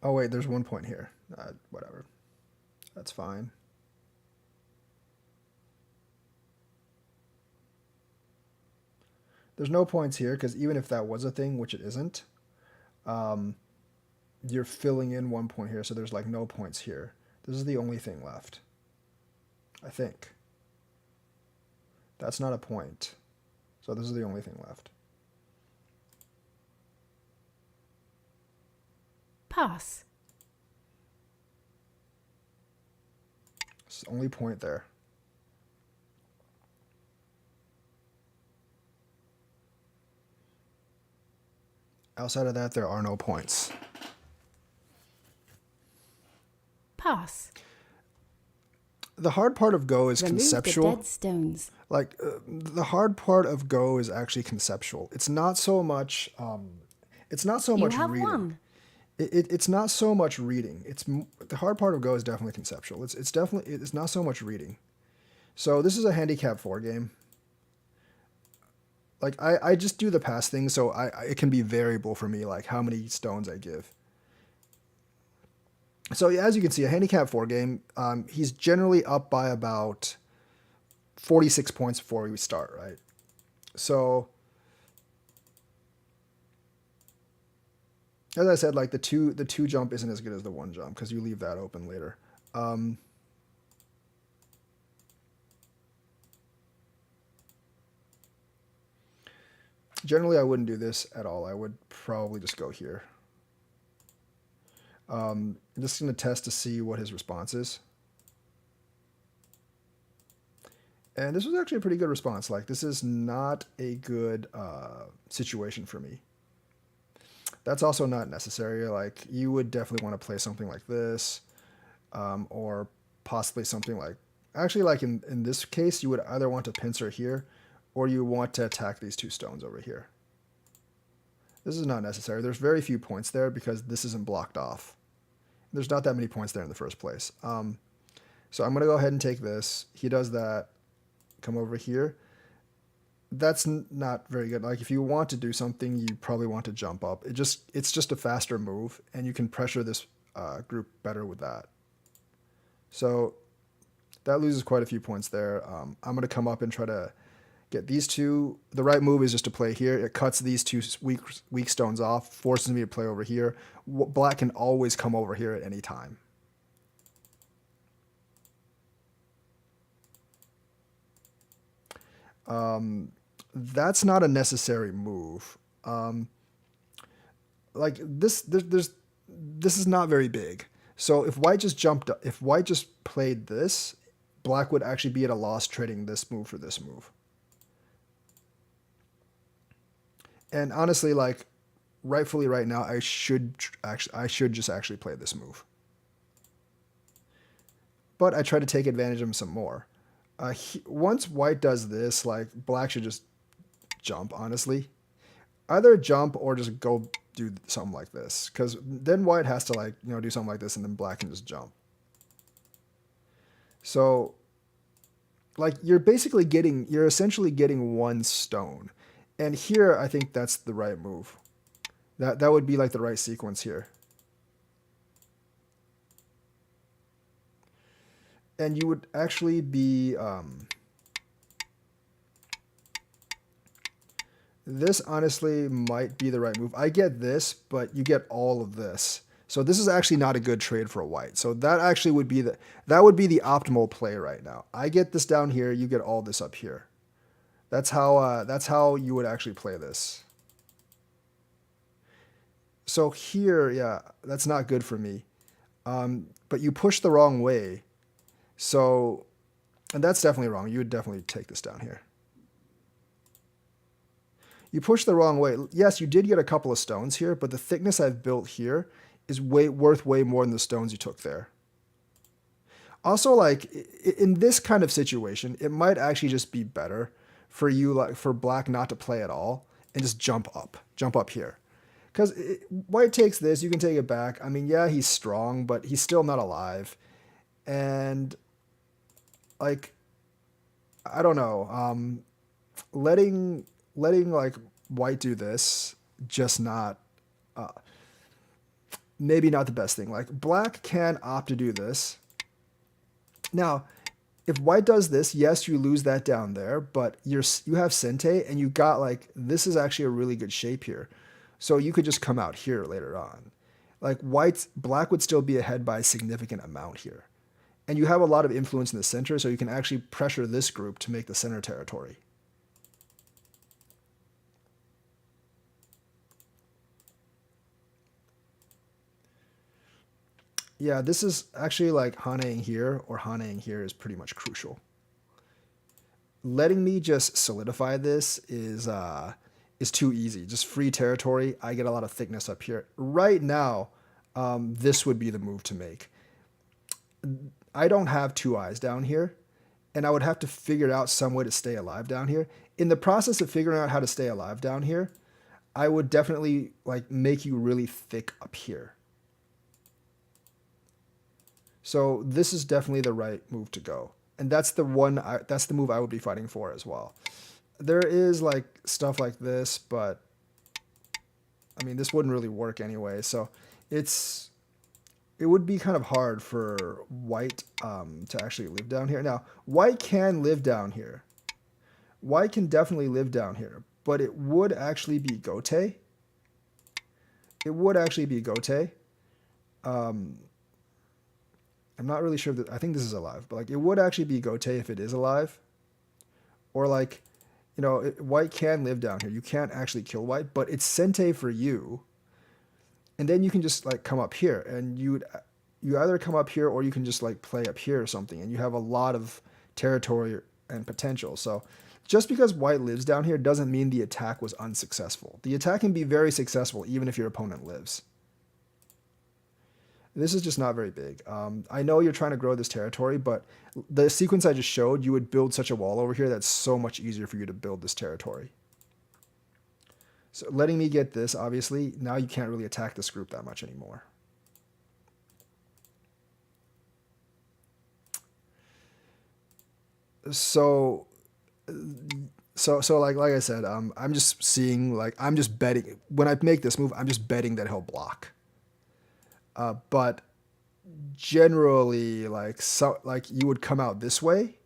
Oh wait, there's 1 point here. Whatever. That's fine. There's no points here because even if that was a thing, which it isn't, you're filling in 1 point here, so there's like no points here. This is the only thing left, I think. That's not a point. So this is the only thing left. Pass. It's the only point there. Outside of that, there are no points. Pass. The hard part of Go is Remove conceptual. the dead stones. Like the hard part of Go is actually conceptual. It's not so much. It's not so much You have reading. won. It's not so much reading. The hard part of Go is definitely conceptual. It's not so much reading. So this is a handicap 4 game. Like I just do the pass thing, so it can be variable for me, like how many stones I give. So as you can see, a handicap 4 game, he's generally up by about 46 points before we start, right? So as I said, like the two jump isn't as good as the 1 jump because you leave that open later. Generally, I wouldn't do this at all. I would probably just go here. I'm just going to test to see what his response is. And this was actually a pretty good response. Like, this is not a good situation for me. That's also not necessary. Like, you would definitely want to play something like this, or possibly something like... Actually, like in this case, you would either want to pincer here, or you want to attack these 2 stones over here. This is not necessary. There's very few points there because this isn't blocked off. There's not that many points there in the first place. So I'm going to go ahead and take this. He does that. Come over here. That's not very good. Like if you want to do something, you probably want to jump up. It's just a faster move, and you can pressure this group better with that. So that loses quite a few points there. I'm going to come up and try to get these 2. The right move is just to play here. It cuts these 2 weak stones off, forces me to play over here. Black can always come over here at any time. That's not a necessary move. Like this is not very big. So if white just played this, black would actually be at a loss trading this move for this move. And honestly, like rightfully right now, I should just actually play this move. But I try to take advantage of him some more. Once white does this, like black should just jump, honestly. Either jump or just go do something like this. Because then white has to like, do something like this and then black can just jump. So like you're essentially getting 1 stone. And here I think that's the right move. That would be like the right sequence here. And you would actually be... this honestly might be the right move. I get this, but you get all of this. So this is actually not a good trade for a white. So that actually would be the optimal play right now. I get this down here, you get all this up here. That's how you would actually play this. So here, yeah, that's not good for me. But you push the wrong way. So, and that's definitely wrong. You would definitely take this down here. You push the wrong way. Yes, you did get a couple of stones here, but the thickness I've built here is worth way more than the stones you took there. Also, like in this kind of situation, it might actually just be better for you, like for black not to play at all and just jump up here. Because white takes this, you can take it back. I mean, yeah, he's strong, but he's still not alive. And like, I don't know. Letting like white do this, just not, maybe not the best thing. Like black can opt to do this. Now, if white does this, yes, you lose that down there, but you have Sente and you got like, this is actually a really good shape here. So you could just come out here later on. Like black would still be ahead by a significant amount here. And you have a lot of influence in the center, so you can actually pressure this group to make the center territory. Yeah, this is actually like Haneing here or Haneing here is pretty much crucial. Letting me just solidify this is too easy. Just free territory. I get a lot of thickness up here. Right now, this would be the move to make. I don't have two eyes down here, and I would have to figure out some way to stay alive down here. In the process of figuring out how to stay alive down here, I would definitely like make you really thick up here. So this is definitely the right move to go. And that's the move I would be fighting for as well. There is like stuff like this, but I mean, this wouldn't really work anyway. So it would be kind of hard for white to actually live down here. Now, white can live down here. White can definitely live down here, but it would actually be Gote. It would actually be Gote. I'm not really sure I think this is alive, but like it would actually be Gote if it is alive. Or like, you know, white can live down here. You can't actually kill white, but it's Sente for you. And then you can just like come up here, and you either come up here or you can just like play up here or something, and you have a lot of territory and potential. So just because white lives down here doesn't mean the attack was unsuccessful. The attack can be very successful even if your opponent lives. This is just not very big. I know you're trying to grow this territory, but the sequence I just showed, you would build such a wall over here that's so much easier for you to build this territory. So letting me get this, obviously, now you can't really attack this group that much anymore. So like I said, I'm just seeing, like, I'm just betting. When I make this move, I'm just betting that he'll block. But generally, like you would come out this way,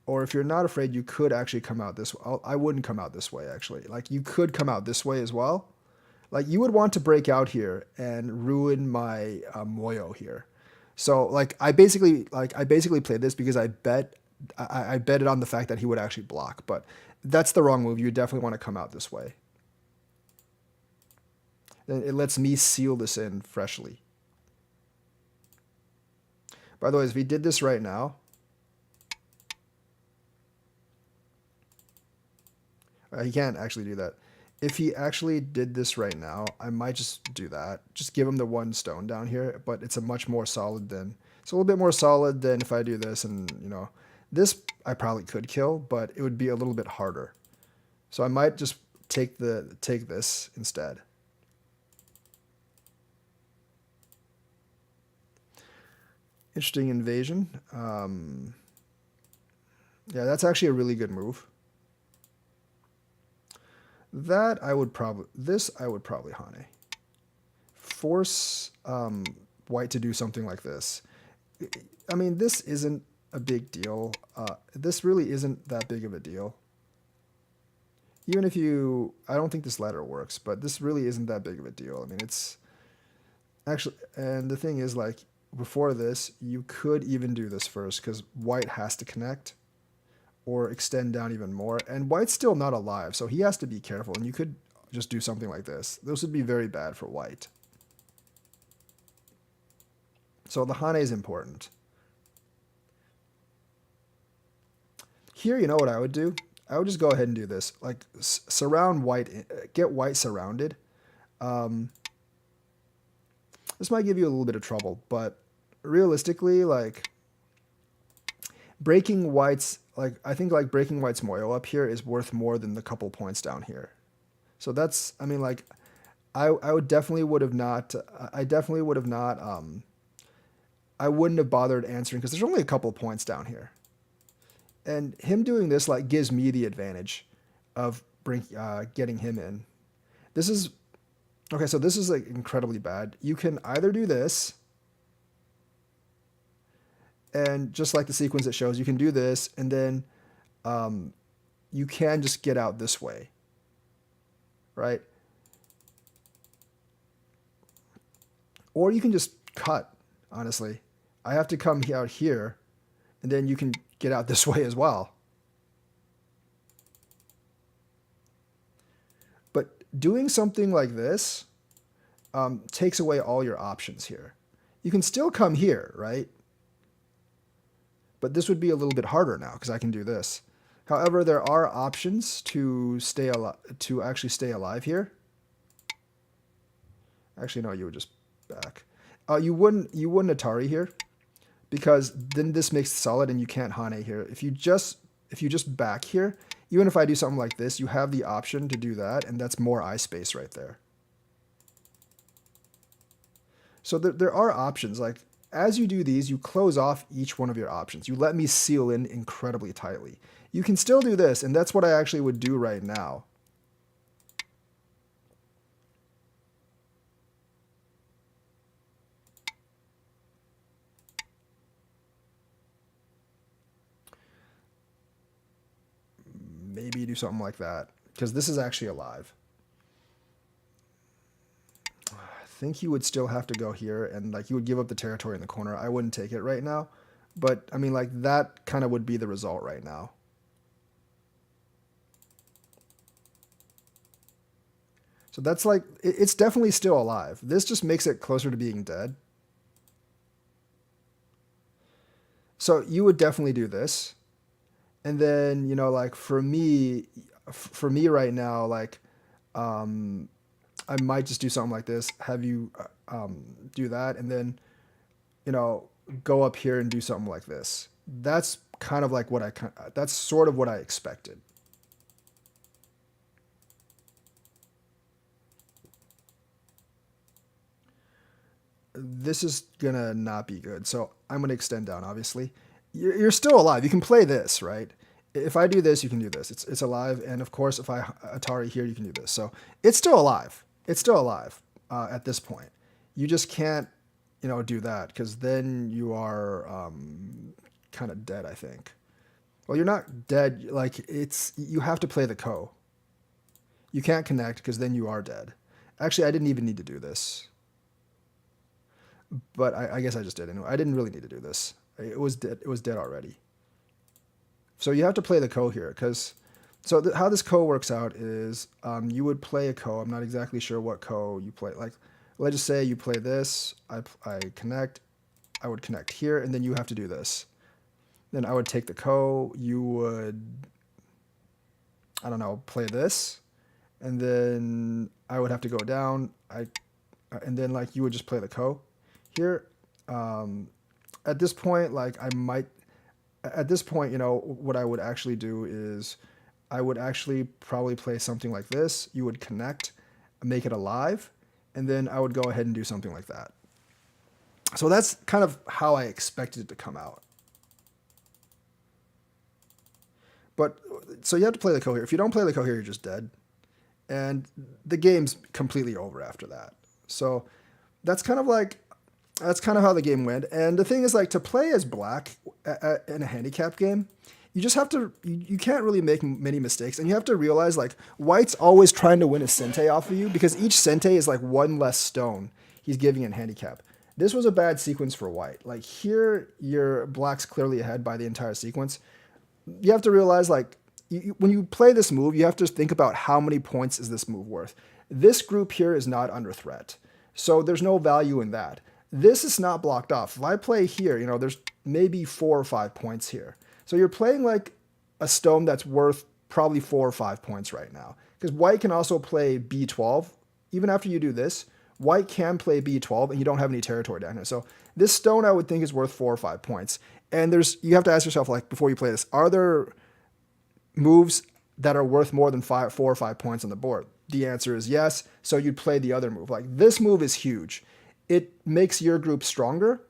or if you're not afraid, you could actually come out this way. I wouldn't come out this way, actually. Like you could come out this way as well. Like you would want to break out here and ruin my Moyo here. So like I basically played this because I bet it on the fact that he would actually block, but that's the wrong move. You definitely want to come out this way. It lets me seal this in freshly. By the way, if he did this right now, he can't actually do that. If he actually did this right now, I might just do that. Just give him the one stone down here, but it's a much more solid than, it's a little bit more solid than if I do this, and you know, this I probably could kill, but it would be a little bit harder. So I might just take this instead. Interesting invasion. Yeah, that's actually a really good move. That I would probably, this I would probably Hane. Force white to do something like this. I mean, this isn't a big deal. This really isn't that big of a deal. Even if you, I don't think this ladder works, but this really isn't that big of a deal. I mean, it's actually, and the thing is, like, before this, you could even do this first, because white has to connect or extend down even more, and white's still not alive, so he has to be careful, and you could just do something like this. This would be very bad for white. So the Hane is important. Here, you know what I would do? I would just go ahead and do this. Like, surround white, get white surrounded. This might give you a little bit of trouble, but realistically, like, breaking white's, like, I think, like, breaking white's Moyo up here is worth more than the couple points down here. So that's, I mean, like, I would definitely would have not, I definitely would have not, I wouldn't have bothered answering, because there's only a couple points down here. And him doing this, like, gives me the advantage of getting him in. This is, okay, so this is, like, incredibly bad. You can either do this, and just like the sequence it shows, you can do this, and then you can just get out this way, right? Or you can just cut, honestly. I have to come out here, and then you can get out this way as well. But doing something like this takes away all your options here. You can still come here, right? But this would be a little bit harder now because I can do this. However, there are options to stay alive, to actually stay alive here. Actually, no, you would just back. You wouldn't Atari here, because then this makes it solid and you can't Hane here. If you just back here, even if I do something like this, you have the option to do that, and that's more eye space right there. So there are options. Like, as you do these, you close off each one of your options. You let me seal in incredibly tightly. You can still do this, and that's what I actually would do right now. Maybe do something like that, because this is actually alive. I think you would still have to go here, and, like, you would give up the territory in the corner. I wouldn't take it right now, but I mean, like, that kind of would be the result right now. So that's, like, it's definitely still alive. This just makes it closer to being dead. So you would definitely do this. And then, you know, like, for me right now, like, I might just do something like this, have you do that, and then, you know, go up here and do something like this. That's kind of like what that's sort of what I expected. This is gonna not be good, so I'm gonna extend down, obviously. You're still alive. You can play this, right? If I do this, you can do this. It's alive, and of course, if I Atari here, you can do this. So it's still alive. It's still alive at this point. You just can't, you know, do that, because then you are kind of dead, I think. Well, you're not dead. Like, you have to play the ko. You can't connect, because then you are dead. Actually, I didn't even need to do this, but I guess I just did anyway. I didn't really need to do this. It was dead. It was dead already. So you have to play the ko here, because how this ko works out is you would play a ko. I'm not exactly sure what ko you play. Like, let's just say you play this. I connect. I would connect here, and then you have to do this. Then I would take the ko. You would, I don't know, play this, and then I would have to go down. And then, like, you would just play the ko here. At this point, like, at this point, you know, what I would actually do is I would actually probably play something like this. You would connect, make it alive, and then I would go ahead and do something like that. So that's kind of how I expected it to come out. But, so you have to play the ko here. If you don't play the ko here, you're just dead. and the game's completely over after that. So that's kind of how the game went. And the thing is, like, to play as black in a handicap game, you just have to, you can't really make many mistakes. And you have to realize, like, white's always trying to win a sente off of you because each sente is like one less stone he's giving in handicap. This was a bad sequence for white. Like, here, your black's clearly ahead by the entire sequence. You have to realize, like, when you play this move, you have to think about how many points is this move worth. This group here is not under threat, so there's no value in that. This is not blocked off. If I play here, there's maybe 4 or 5 points here. So you're playing like a stone that's worth probably 4 or 5 points right now. Because white can also play b12. Even after you do this, white can play b12 and you don't have any territory down here. So this stone I would think is worth 4 or 5 points. And you have to ask yourself, like, before you play this, are there moves that are worth more than 4 or 5 points on the board? The answer is yes. So you'd play the other move. Like, this move is huge. It makes your group stronger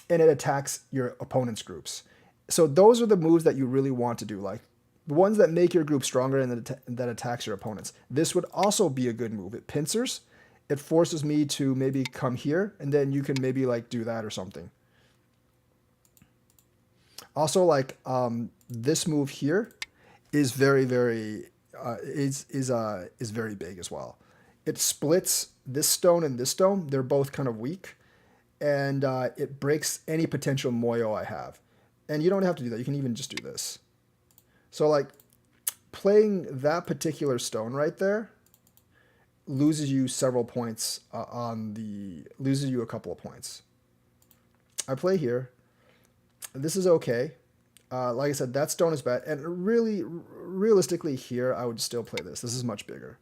and it attacks your opponent's groups. So those are the moves that you really want to do, like the ones that make your group stronger and that attacks your opponents. This would also be a good move. It pincers. It forces me to maybe come here, and then you can maybe like do that or something. Also, like, this move here is very, very is very big as well. It splits this stone and this stone. They're both kind of weak, and it breaks any potential moyo I have. And you don't have to do that. You can even just do this. So, like, playing that particular stone right there loses you several points loses you a couple of points. I play here. This is okay. Like I said, that stone is bad. And really, realistically here, I would still play this. This is much bigger.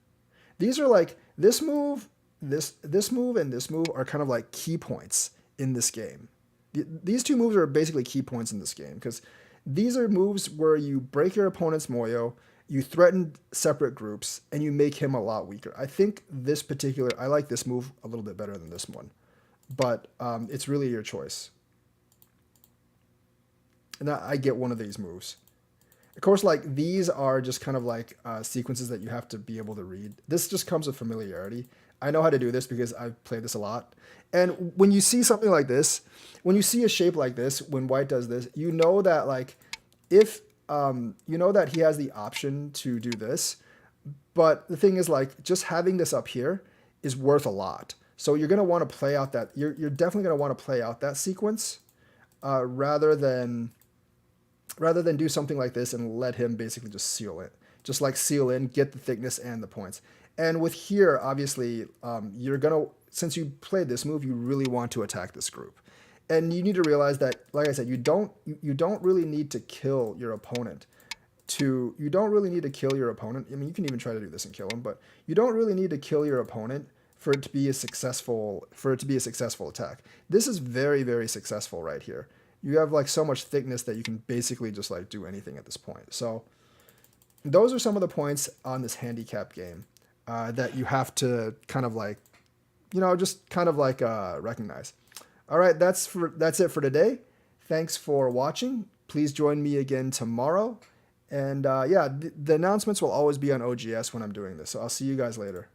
These are like, this move, this move, and this move are kind of like key points in this game. These two moves are basically key points in this game because these are moves where you break your opponent's moyo, you threaten separate groups, and you make him a lot weaker. I think I like this move a little bit better than this one, but it's really your choice. And I get one of these moves. Of course, like, these are just kind of like sequences that you have to be able to read. This just comes with familiarity. I know how to do this because I've played this a lot. And when you see something like this, when you see a shape like this, when white does this, you know that, like, if you know that he has the option to do this, but the thing is, like, just having this up here is worth a lot. So you're going to want to play out that, you're definitely going to want to play out that sequence rather than do something like this and let him basically just seal it. Just like seal in, get the thickness and the points. And with here, obviously, since you played this move, you really want to attack this group. And you need to realize that, like I said, you don't really need to kill your opponent. You don't really need to kill your opponent. I mean, you can even try to do this and kill him, but you don't really need to kill your opponent for it to be a successful attack. This is very, very successful right here. You have like so much thickness that you can basically just like do anything at this point. So those are some of the points on this handicap game that you have to kind of like, just kind of like recognize. All right, that's it for today. Thanks for watching. Please join me again tomorrow. And yeah, the announcements will always be on OGS when I'm doing this. So I'll see you guys later.